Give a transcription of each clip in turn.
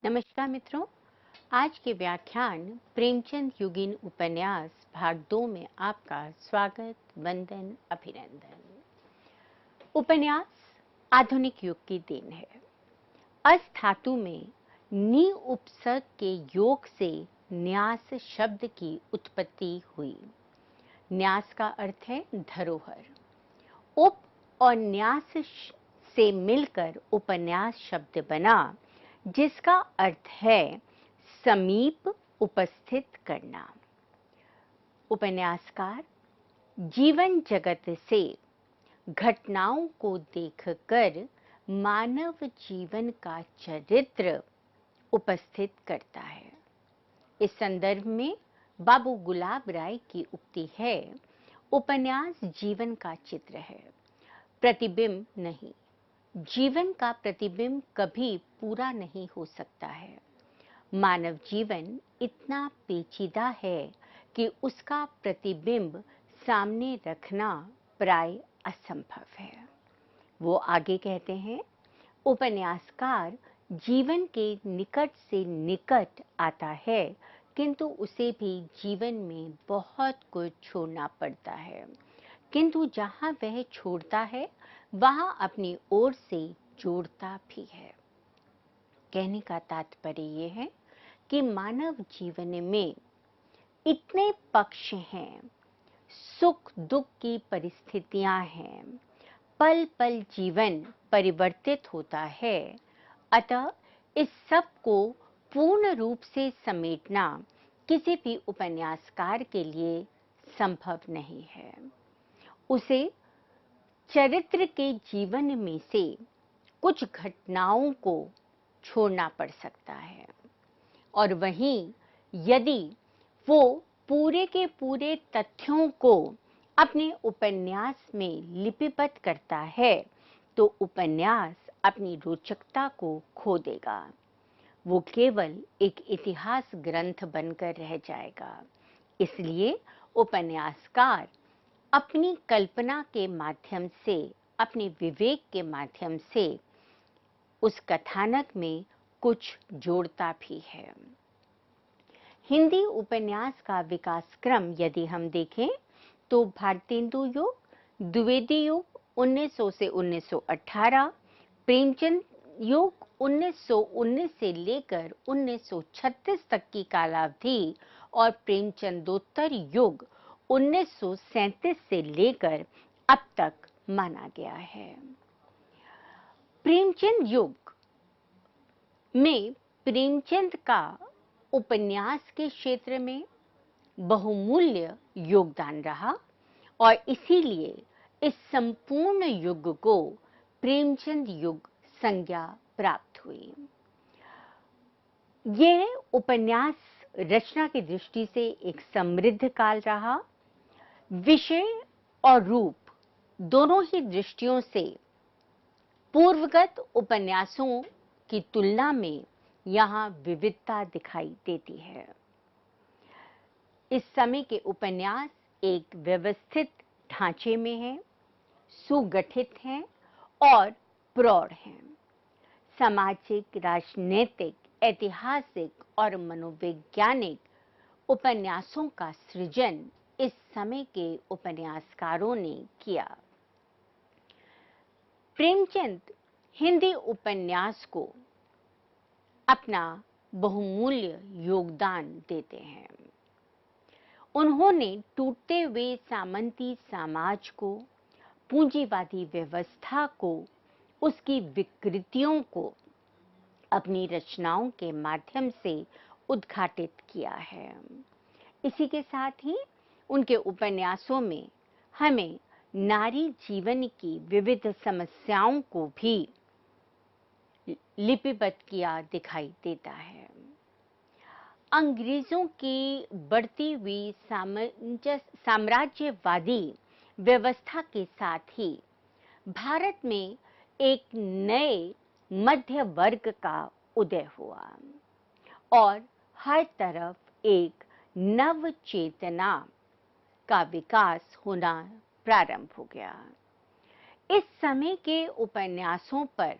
नमस्कार मित्रों, आज के व्याख्यान प्रेमचंद युगीन उपन्यास भाग 2 में आपका स्वागत, वंदन, अभिनंदन। उपन्यास आधुनिक युग की देन है। अस धातु में नी उपसर्ग के योग से न्यास शब्द की उत्पत्ति हुई। न्यास का अर्थ है धरोहर। उप और न्यास से मिलकर उपन्यास शब्द बना, जिसका अर्थ है समीप उपस्थित करना। उपन्यासकार जीवन जगत से घटनाओं को देखकर मानव जीवन का चरित्र उपस्थित करता है। इस संदर्भ में बाबू गुलाब राय की उक्ति है, उपन्यास जीवन का चित्र है, प्रतिबिंब नहीं। जीवन का प्रतिबिंब कभी पूरा नहीं हो सकता है। मानव जीवन इतना पेचीदा है कि उसका प्रतिबिंब सामने रखना प्राय असंभव है। वो आगे कहते हैं, उपन्यासकार जीवन के निकट से निकट आता है, किंतु उसे भी जीवन में बहुत कुछ छोड़ना पड़ता है। किंतु जहाँ वह छोड़ता है, वहाँ अपनी ओर से जोड़ता भी है। कहने का तात्पर्य ये है कि मानव जीवन में इतने पक्ष हैं, सुख दुख की परिस्थितियां हैं, पल पल जीवन परिवर्तित होता है। अतः इस सब को पूर्ण रूप से समेटना किसी भी उपन्यासकार के लिए संभव नहीं है। उसे चरित्र के जीवन में से कुछ घटनाओं को छोड़ना पड़ सकता है, और वहीं यदि वो पूरे के पूरे तथ्यों को अपने उपन्यास में लिपिबद्ध करता है, तो उपन्यास अपनी रोचकता को खो देगा। वो केवल एक इतिहास ग्रंथ बनकर रह जाएगा। इसलिए उपन्यासकार अपनी कल्पना के माध्यम से, अपने विवेक के माध्यम से उस कथानक में कुछ जोड़ता भी है। हिंदी उपन्यास का विकास क्रम यदि हम देखें तो भारतेंदु युग, द्विवेदी युग 1900 से 1918, प्रेमचंद युग 1919 से लेकर 1936 तक की कालावधि और प्रेमचंदोत्तर युग 1937 से लेकर अब तक माना गया है। प्रेमचंद युग में प्रेमचंद का उपन्यास के क्षेत्र में बहुमूल्य योगदान रहा, और इसीलिए इस संपूर्ण युग को प्रेमचंद युग संज्ञा प्राप्त हुई। यह उपन्यास रचना की दृष्टि से एक समृद्ध काल रहा। विषय और रूप दोनों ही दृष्टियों से पूर्वगत उपन्यासों की तुलना में यहाँ विविधता दिखाई देती है। इस समय के उपन्यास एक व्यवस्थित ढांचे में हैं, सुगठित हैं और प्रौढ़ हैं। सामाजिक, राजनीतिक, ऐतिहासिक और मनोवैज्ञानिक उपन्यासों का सृजन इस समय के उपन्यासकारों ने किया। प्रेमचंद हिंदी उपन्यास को अपना बहुमूल्य योगदान देते हैं। उन्होंने टूटते हुए सामंती समाज को, पूंजीवादी व्यवस्था को, उसकी विकृतियों को अपनी रचनाओं के माध्यम से उद्घाटित किया है। इसी के साथ ही उनके उपन्यासों में हमें नारी जीवन की विविध समस्याओं को भी लिपिबद्ध किया दिखाई देता है। अंग्रेजों की बढ़ती हुई साम्राज्यवादी व्यवस्था के साथ ही भारत में एक नए मध्य वर्ग का उदय हुआ और हर तरफ एक नव चेतना का विकास होना प्रारंभ हो गया। इस समय के उपन्यासों पर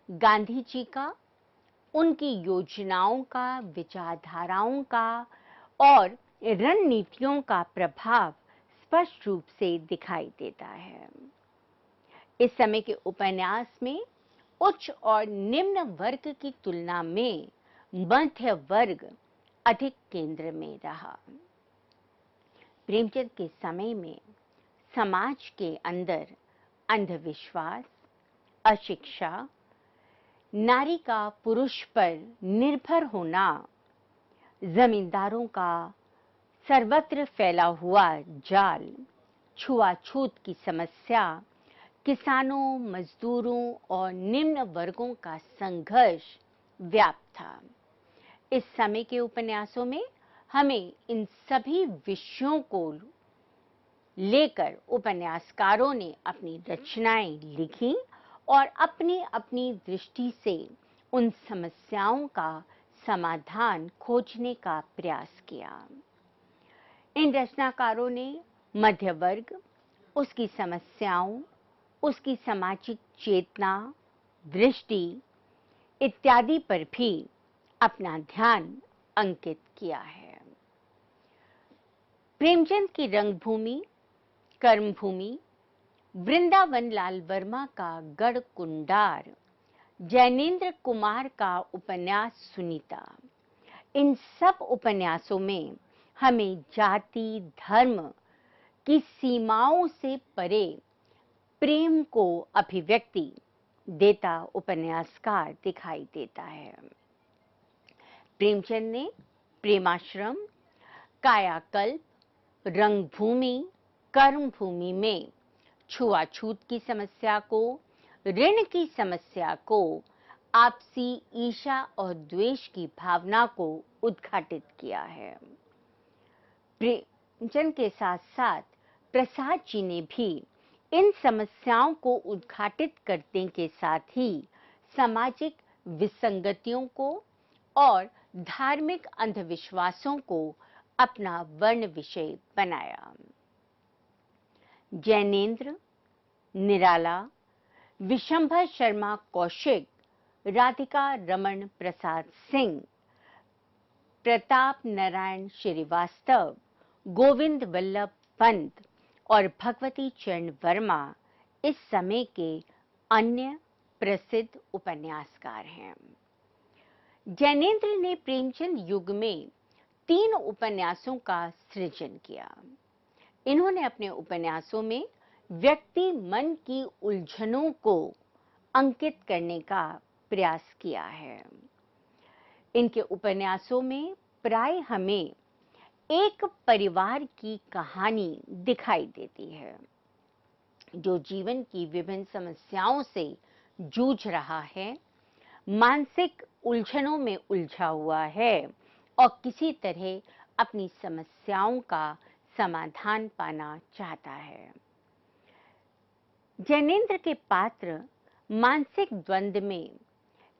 गांधी जी का, उनकी योजनाओं का, विचारधाराओं का और रणनीतियों का प्रभाव स्पष्ट रूप से दिखाई देता है। इस समय के उपन्यास में उच्च और निम्न वर्ग की तुलना में मध्य वर्ग अधिक केंद्र में रहा। प्रेमचंद के समय में समाज के अंदर अंधविश्वास, अशिक्षा, नारी का पुरुष पर निर्भर होना, जमींदारों का सर्वत्र फैला हुआ जाल, छुआछूत की समस्या, किसानों, मजदूरों और निम्न वर्गों का संघर्ष व्याप्त था। इस समय के उपन्यासों में हमें इन सभी विषयों को लेकर उपन्यासकारों ने अपनी रचनाएं लिखी और अपनी अपनी दृष्टि से उन समस्याओं का समाधान खोजने का प्रयास किया। इन रचनाकारों ने मध्य वर्ग, उसकी समस्याओं, उसकी सामाजिक चेतना, दृष्टि इत्यादि पर भी अपना ध्यान अंकित किया है। प्रेमचंद की रंगभूमि, कर्मभूमि, वृंदावन लाल वर्मा का गढ़ कुंडार, जैनेन्द्र कुमार का उपन्यास सुनीता, इन सब उपन्यासों में हमें जाति, धर्म की सीमाओं से परे प्रेम को अभिव्यक्ति देता उपन्यासकार दिखाई देता है। प्रेमचंद ने प्रेमाश्रम, कायाकल्प, रंगभूमि, कर्मभूमि में छुआछूत की समस्या को, ऋण की समस्या को, आपसी ईर्ष्या और द्वेष की भावना को उद्घाटित किया है। प्रेमचंद के साथ साथ प्रसाद जी ने भी इन समस्याओं को उद्घाटित करने के साथ ही सामाजिक विसंगतियों को और धार्मिक अंधविश्वासों को अपना वर्ण विषय बनाया। जैनेन्द्र, निराला, विशंभर शर्मा कौशिक, राधिका रमण प्रसाद सिंह, प्रताप नारायण श्रीवास्तव, गोविंद वल्लभ पंत और भगवती चरण वर्मा इस समय के अन्य प्रसिद्ध उपन्यासकार हैं। जैनेन्द्र ने प्रेमचंद युग में 3 उपन्यासों का सृजन किया। इन्होंने अपने उपन्यासों में व्यक्ति मन की उलझनों को अंकित करने का प्रयास किया है। इनके उपन्यासों में प्राय हमें एक परिवार की कहानी दिखाई देती है जो जीवन की विभिन्न समस्याओं से जूझ रहा है, मानसिक उलझनों में उलझा हुआ है और किसी तरह अपनी समस्याओं का समाधान पाना चाहता है। जैनेन्द्र के पात्र मानसिक द्वंद्व में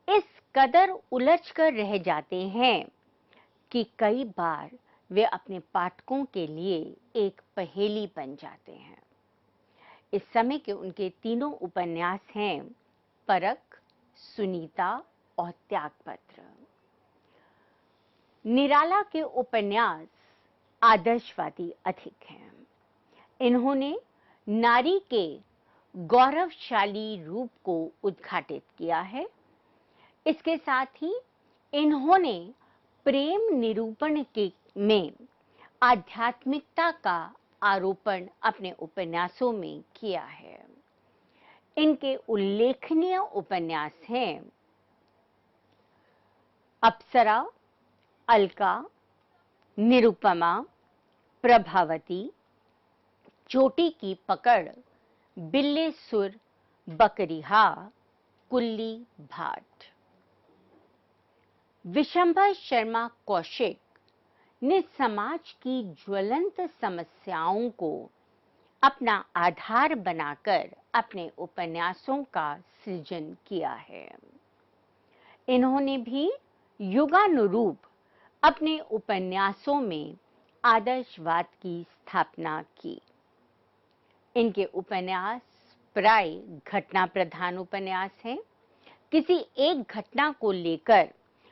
इस कदर उलझकर रह जाते हैं कि कई बार वे अपने पाठकों के लिए एक पहेली बन जाते हैं। इस समय के उनके 3 उपन्यास हैं परख, सुनीता और त्यागपत्र। निराला के उपन्यास आदर्शवादी अधिक हैं। इन्होंने नारी के गौरवशाली रूप को उद्घाटित किया है। इसके साथ ही इन्होंने प्रेम निरूपण में आध्यात्मिकता का आरोपण अपने उपन्यासों में किया है। इनके उल्लेखनीय उपन्यास हैं अप्सरा, अलका, निरुपमा, प्रभावती, चोटी की पकड़, बिल्ले सुर, बकरिहा, कुल्ली भाट। विशंभर शर्मा कौशिक ने समाज की ज्वलंत समस्याओं को अपना आधार बनाकर अपने उपन्यासों का सृजन किया है। इन्होंने भी युगानुरूप अपने उपन्यासों में आदर्शवाद की स्थापना की। इनके उपन्यास प्राय घटना प्रधान उपन्यास हैं। किसी एक घटना को लेकर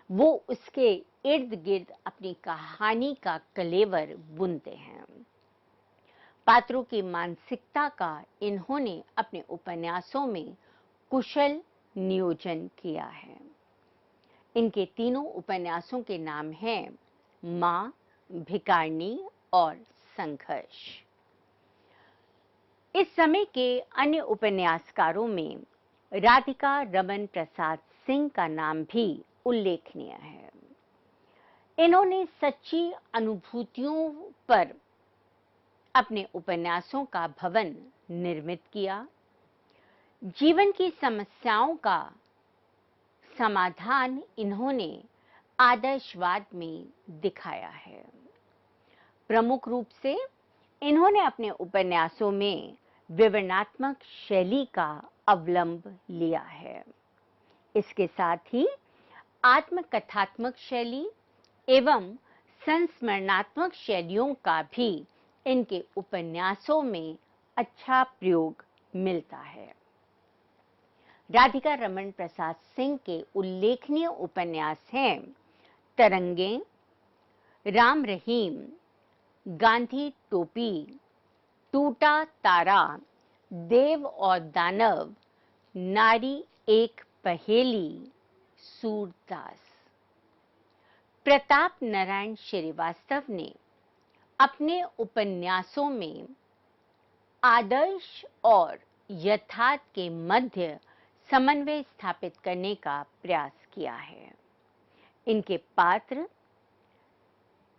वो उसके इर्द गिर्द अपनी कहानी का कलेवर बुनते हैं। पात्रों की मानसिकता का इन्होंने अपने उपन्यासों में कुशल नियोजन किया है। इनके तीनों उपन्यासों के नाम हैं मां, भिखारिणी और संघर्ष। इस समय के अन्य उपन्यासकारों में राधिका रमन प्रसाद सिंह का नाम भी उल्लेखनीय है। इन्होंने सच्ची अनुभूतियों पर अपने उपन्यासों का भवन निर्मित किया। जीवन की समस्याओं का समाधान इन्होंने आदर्शवाद में दिखाया है। प्रमुख रूप से इन्होंने अपने उपन्यासों में विवरणात्मक शैली का अवलंब लिया है। इसके साथ ही आत्मकथात्मक शैली एवं संस्मरणात्मक शैलियों का भी इनके उपन्यासों में अच्छा प्रयोग मिलता है। राधिका रमन प्रसाद सिंह के उल्लेखनीय उपन्यास हैं तरंगें, राम रहीम, गांधी टोपी, टूटा तारा, देव और दानव, नारी एक पहेली, सूरदास। प्रताप नारायण श्रीवास्तव ने अपने उपन्यासों में आदर्श और यथार्थ के मध्य समन्वय स्थापित करने का प्रयास किया है। इनके पात्र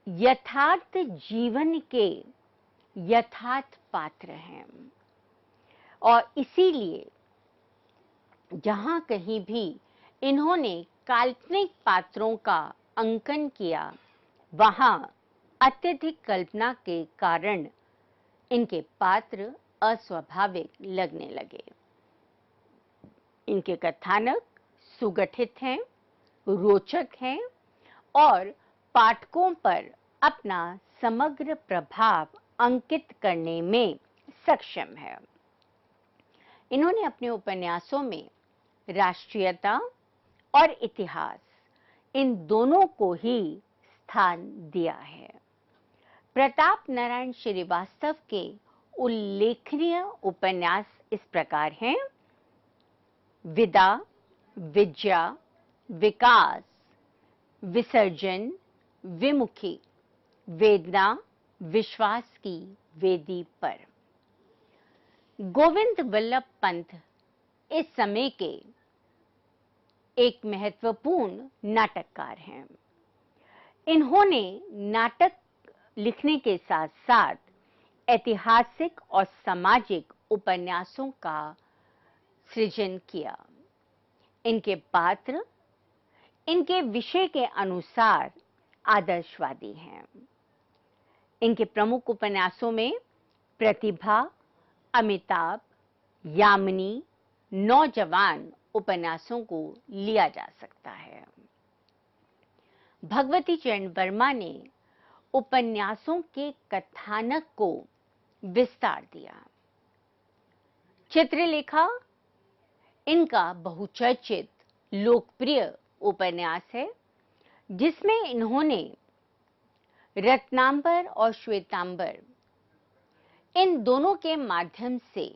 यथार्थ जीवन के यथार्थ पात्र हैं और इसीलिए जहां कहीं भी इन्होंने काल्पनिक पात्रों का अंकन किया, वहां अत्यधिक कल्पना के कारण इनके पात्र अस्वाभाविक लगने लगे। इनके कथानक सुगठित हैं, रोचक हैं और पाठकों पर अपना समग्र प्रभाव अंकित करने में सक्षम है। इन्होंने अपने उपन्यासों में राष्ट्रीयता और इतिहास इन दोनों को ही स्थान दिया है। प्रताप नारायण श्रीवास्तव के उल्लेखनीय उपन्यास इस प्रकार हैं विदा, विद्या, विकास, विसर्जन, विमुखी, वेदना, विश्वास की वेदी पर। गोविंद वल्लभ पंत इस समय के एक महत्वपूर्ण नाटककार हैं। इन्होंने नाटक लिखने के साथ साथ ऐतिहासिक और सामाजिक उपन्यासों का सृजन किया। इनके पात्र इनके विषय के अनुसार आदर्शवादी हैं। इनके प्रमुख उपन्यासों में प्रतिभा, अमिताभ, यामिनी, नौजवान उपन्यासों को लिया जा सकता है। भगवती चरण वर्मा ने उपन्यासों के कथानक को विस्तार दिया। चित्रलेखा इनका बहुचर्चित लोकप्रिय उपन्यास है, जिसमें इन्होंने रत्नांबर और श्वेतांबर इन दोनों के माध्यम से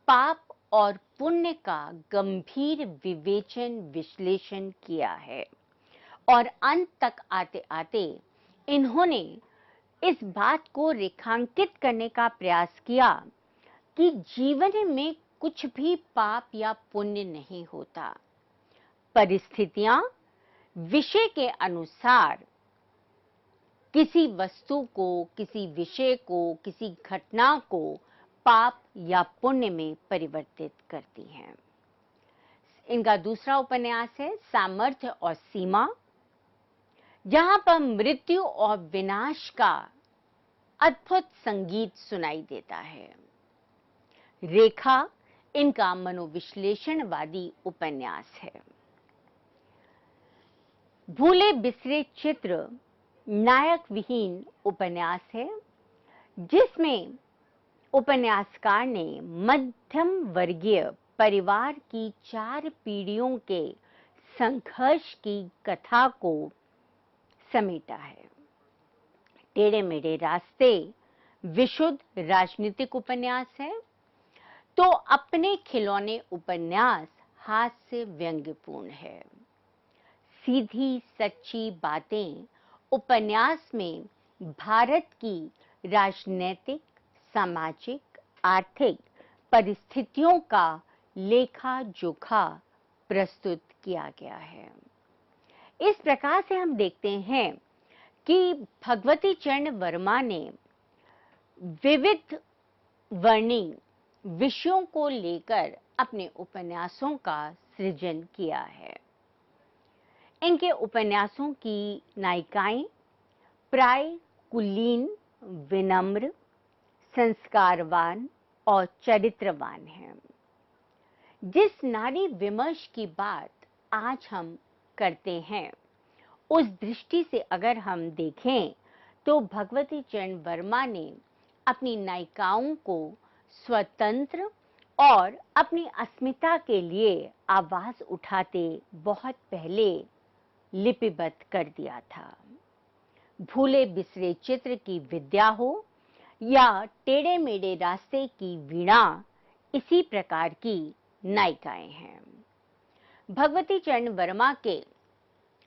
पाप और पुण्य का गंभीर विवेचन विश्लेषण किया है और अंत तक आते आते इन्होंने इस बात को रेखांकित करने का प्रयास किया कि जीवन में कुछ भी पाप या पुण्य नहीं होता। परिस्थितियां विषय के अनुसार किसी वस्तु को, किसी विषय को, किसी घटना को पाप या पुण्य में परिवर्तित करती हैं। इनका दूसरा उपन्यास है सामर्थ्य और सीमा, जहां पर मृत्यु और विनाश का अद्भुत संगीत सुनाई देता है। रेखा इनका मनोविश्लेषणवादी उपन्यास है। भूले बिसरे चित्र नायक विहीन उपन्यास है, जिसमें उपन्यासकार ने मध्यम वर्गीय परिवार की 4 पीढ़ियों के संघर्ष की कथा को समेटा है। टेढ़े मेढ़े रास्ते विशुद्ध राजनीतिक उपन्यास है, तो अपने खिलौने उपन्यास हास्य व्यंग्यपूर्ण है। सीधी सच्ची बातें उपन्यास में भारत की राजनैतिक, सामाजिक, आर्थिक परिस्थितियों का लेखा जोखा प्रस्तुत किया गया है। इस प्रकार से हम देखते हैं कि भगवती चरण वर्मा ने विविध वर्णिल विषयों को लेकर अपने उपन्यासों का सृजन किया है। इनके उपन्यासों की नायिकाएं प्राय कुलीन, विनम्र, संस्कारवान और चरित्रवान हैं। जिस नारी विमर्श की बात आज हम करते हैं, उस दृष्टि से अगर हम देखें तो भगवती चरण वर्मा ने अपनी नायिकाओं को स्वतंत्र और अपनी अस्मिता के लिए आवाज उठाते बहुत पहले लिपिबद्ध कर दिया था। भूले बिसरे चित्र की विद्या हो या टेढ़े मेढ़े रास्ते की वीणा, इसी प्रकार की नायिकाएं हैं। भगवती चरण वर्मा के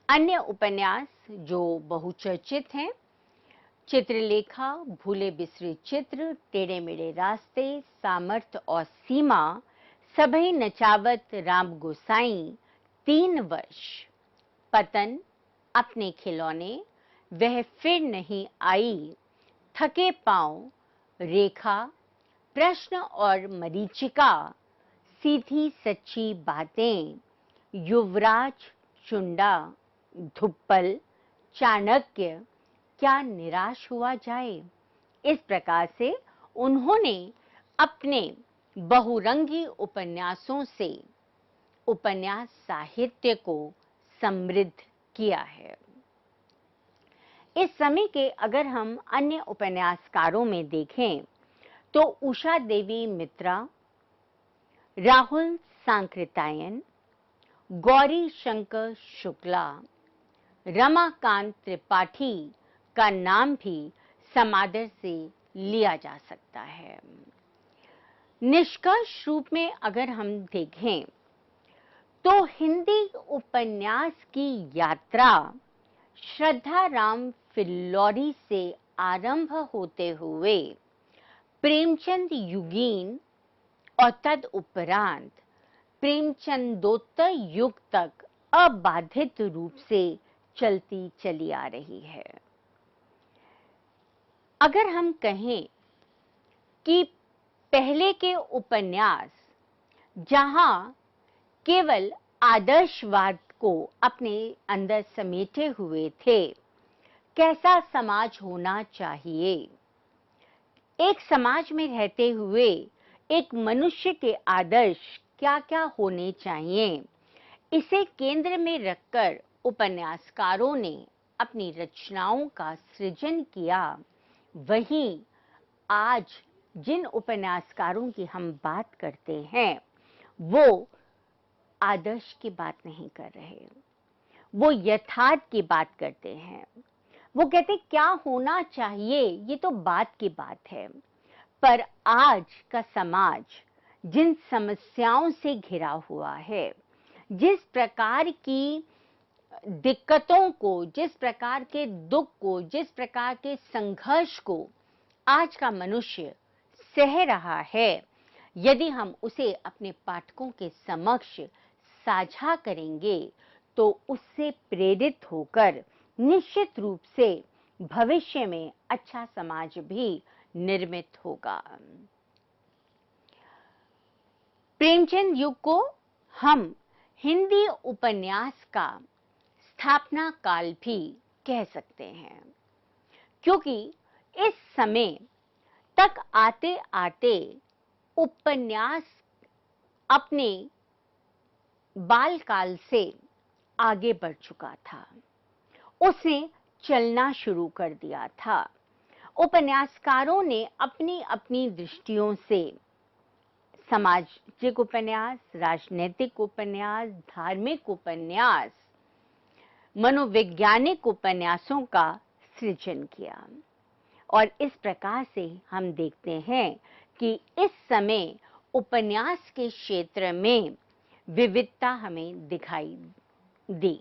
अन्य उपन्यास जो बहुचर्चित हैं, चित्रलेखा, भूले बिसरे चित्र, टेढ़े मेढ़े रास्ते, सामर्थ्य और सीमा, सभई नचावत राम गोसाई, 3 वर्ष, पतन, अपने खिलौने, वह फिर नहीं आई, थके पांव, रेखा, प्रश्न और मरीचिका, सीधी सच्ची बातें, युवराज, चुंडा, धुप्पल, चाणक्य, क्या निराश हुआ जाए। इस प्रकार से उन्होंने अपने बहुरंगी उपन्यासों से उपन्यास साहित्य को समृद्ध किया है। इस समय के अगर हम अन्य उपन्यासकारों में देखें तो उषा देवी मित्रा, राहुल सांकृत्यायन, गौरी शंकर शुक्ला, रमाकांत त्रिपाठी का नाम भी समादर से लिया जा सकता है। निष्कर्ष रूप में अगर हम देखें तो हिंदी उपन्यास की यात्रा श्रद्धा राम फिल्लौरी से आरंभ होते हुए प्रेमचंद युगीन और तदुपरांत प्रेमचंदोत्तर युग तक अबाधित रूप से चलती चली आ रही है। अगर हम कहें कि पहले के उपन्यास जहां केवल आदर्शवाद को अपने अंदर समेटे हुए थे, कैसा समाज होना चाहिए, एक समाज में रहते हुए एक मनुष्य के आदर्श क्या क्या होने चाहिए, इसे केंद्र में रखकर उपन्यासकारों ने अपनी रचनाओं का सृजन किया। वहीं आज जिन उपन्यासकारों की हम बात करते हैं, वो आदर्श की बात नहीं कर रहे, वो यथार्थ की बात करते हैं। वो कहते क्या होना चाहिए, ये तो बात की बात है, पर आज का समाज जिन समस्याओं से घिरा हुआ है, जिस प्रकार की दिक्कतों को, जिस प्रकार के दुख को, जिस प्रकार के संघर्ष को आज का मनुष्य सह रहा है, यदि हम उसे अपने पाठकों के समक्ष साझा करेंगे तो उससे प्रेरित होकर निश्चित रूप से भविष्य में अच्छा समाज भी निर्मित होगा। प्रेमचंद युग को हम हिंदी उपन्यास का स्थापना काल भी कह सकते हैं, क्योंकि इस समय तक आते आते उपन्यास अपने बालकाल से आगे बढ़ चुका था, उसने चलना शुरू कर दिया था। उपन्यासकारों ने अपनी अपनी दृष्टियों से सामाजिक उपन्यास, राजनीतिक उपन्यास, धार्मिक उपन्यास, मनोवैज्ञानिक उपन्यासों का सृजन किया। और इस प्रकार से हम देखते हैं कि इस समय उपन्यास के क्षेत्र में विविधता हमें दिखाई दी।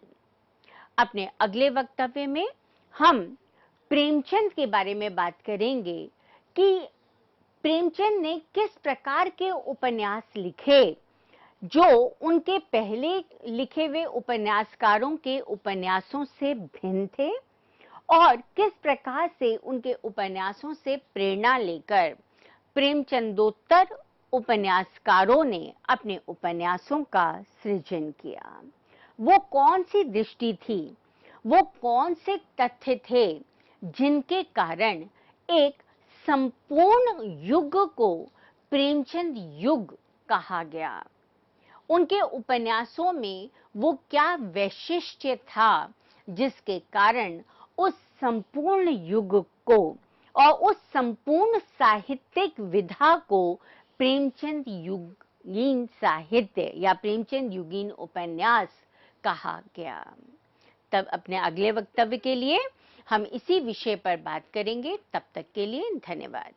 अपने अगले वक्तव्य में हम प्रेमचंद के बारे में बात करेंगे कि प्रेमचंद ने किस प्रकार के उपन्यास लिखे जो उनके पहले लिखे हुए उपन्यासकारों के उपन्यासों से भिन्न थे, और किस प्रकार से उनके उपन्यासों से प्रेरणा लेकर प्रेमचंदोत्तर उपन्यासकारों ने अपने उपन्यासों का सृजन किया। वो कौन सी दृष्टि थी, वो कौन से तथ्य थे जिनके कारण एक संपूर्ण युग को प्रेमचंद युग कहा गया। उनके उपन्यासों में वो क्या वैशिष्ट्य था जिसके कारण उस संपूर्ण युग को और उस संपूर्ण साहित्यिक विधा को प्रेमचंद युगीन साहित्य या प्रेमचंद युगीन उपन्यास कहा गया। तब अपने अगले वक्तव्य के लिए हम इसी विषय पर बात करेंगे। तब तक के लिए धन्यवाद।